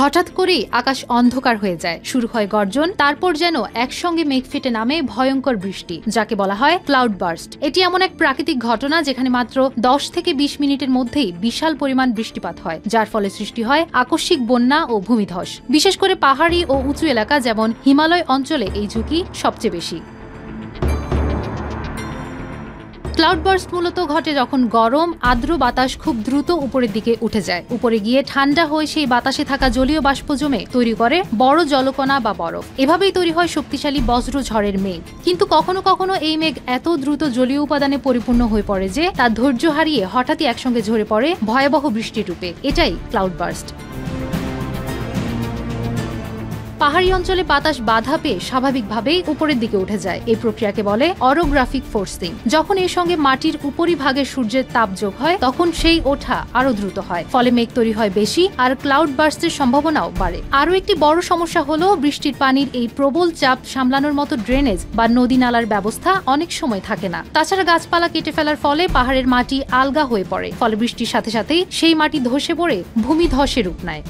হঠাৎ করেই আকাশ অন্ধকার হয়ে যায়, শুরু হয় গর্জন, তারপর যেন একসঙ্গে মেঘ ফেটে নামে ভয়ঙ্কর বৃষ্টি, যাকে বলা হয় ক্লাউড বার্স্ট। এটি এমন এক প্রাকৃতিক ঘটনা যেখানে মাত্র 10 থেকে 20 মিনিটের মধ্যেই বিশাল পরিমাণ বৃষ্টিপাত হয়, যার ফলে সৃষ্টি হয় আকস্মিক বন্যা ও ভূমিধস। বিশেষ করে পাহাড়ি ও উঁচু এলাকা যেমন হিমালয় অঞ্চলে এই ঝুঁকি সবচেয়ে বেশি। ক্লাউডবার্স্ট মূলত ঘটে যখন গরম আর্দ্র বাতাস খুব দ্রুত উপরের দিকে উঠে যায়। উপরে গিয়ে ঠান্ডা হয়ে সেই বাতাসে থাকা জলীয় বাষ্প জমে তৈরি করে বড় জলকণা বা বরফ। এভাবেই তৈরি হয় শক্তিশালী বজ্র ঝড়ের মেঘ। কিন্তু কখনো কখনো এই মেঘ এত দ্রুত জলীয় উপাদানে পরিপূর্ণ হয়ে পড়ে যে তার ধৈর্য হারিয়ে হঠাৎই একসঙ্গে ঝরে পড়ে ভয়াবহ বৃষ্টির রূপে। এটাই ক্লাউডবার্স্ট। পাহাড়ি অঞ্চলে বাতাস বাধা পেয়ে স্বাভাবিকভাবেই উপরের দিকে উঠে যায়। এই প্রক্রিয়াকে বলে অরোগ্রাফিক ফোর্সিং। যখন এর সঙ্গে মাটির উপরিভাগে সূর্যের তাপ যোগ হয় তখন সেই ওঠা আরো দ্রুত হয়, ফলে মেঘ তৈরি হয় বেশি আর ক্লাউড বার্স্টের সম্ভাবনাও বাড়ে। আরো একটি বড় সমস্যা হলো বৃষ্টির পানির এই প্রবল চাপ সামলানোর মতো ড্রেনেজ বা নদী নালার ব্যবস্থা অনেক সময় থাকে না। তাছাড়া গাছপালা কেটে ফেলার ফলে পাহাড়ের মাটি আলগা হয়ে পড়ে, ফলে বৃষ্টির সাথে সাথেই সেই মাটি ধসে পড়ে ভূমিধসের রূপ নেয়।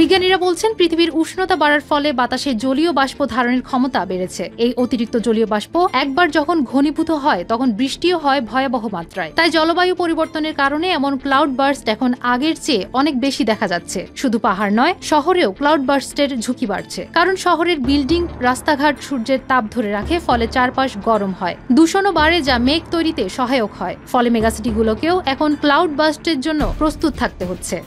বিজ্ঞানীরা বলছেন পৃথিবীর উষ্ণতা বাড়ার ফলে বাতাসে জলীয় বাষ্প ধারণের ক্ষমতা বেড়েছে। এই অতিরিক্ত জলীয় বাষ্প একবার যখন ঘনীভূত হয় তখন বৃষ্টিও হয় ভয়াবহ মাত্রায়। তাই জলবায়ু পরিবর্তনের কারণে এমন ক্লাউড বার্স্ট এখন আগের চেয়ে অনেক বেশি দেখা যাচ্ছে। শুধু পাহাড় নয়, শহরেও ক্লাউড বার্স্টের ঝুঁকি বাড়ছে, কারণ শহরের বিল্ডিং রাস্তাঘাট সূর্যের তাপ ধরে রাখে, ফলে চারপাশ গরম হয়। দূষণও বাড়ে, যা মেঘ তৈরিতে সহায়ক হয়। ফলে মেগাসিটিগুলোকেও এখন ক্লাউড বার্স্টের জন্য প্রস্তুত থাকতে হচ্ছে।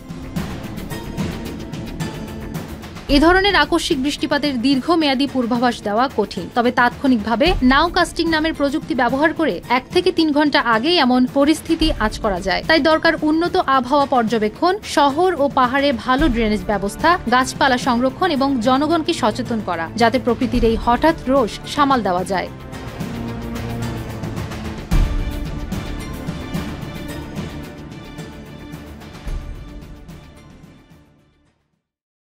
এ ধরনের আকস্মিক বৃষ্টিপাতের দীর্ঘমেয়াদী পূর্বাভাস দেওয়া কঠিন, তবে তাৎক্ষণিকভাবে নাও কাস্টিং নামের প্রযুক্তি ব্যবহার করে 1 থেকে 3 ঘন্টা আগেই এমন পরিস্থিতি আঁচ করা যায়। তাই দরকার উন্নত আবহাওয়া পর্যবেক্ষণ, শহর ও পাহাড়ে ভালো ড্রেনেজ ব্যবস্থা, গাছপালা সংরক্ষণ এবং জনগণকে সচেতন করা, যাতে প্রকৃতির এই হঠাৎ রোষ সামাল দেওয়া যায়।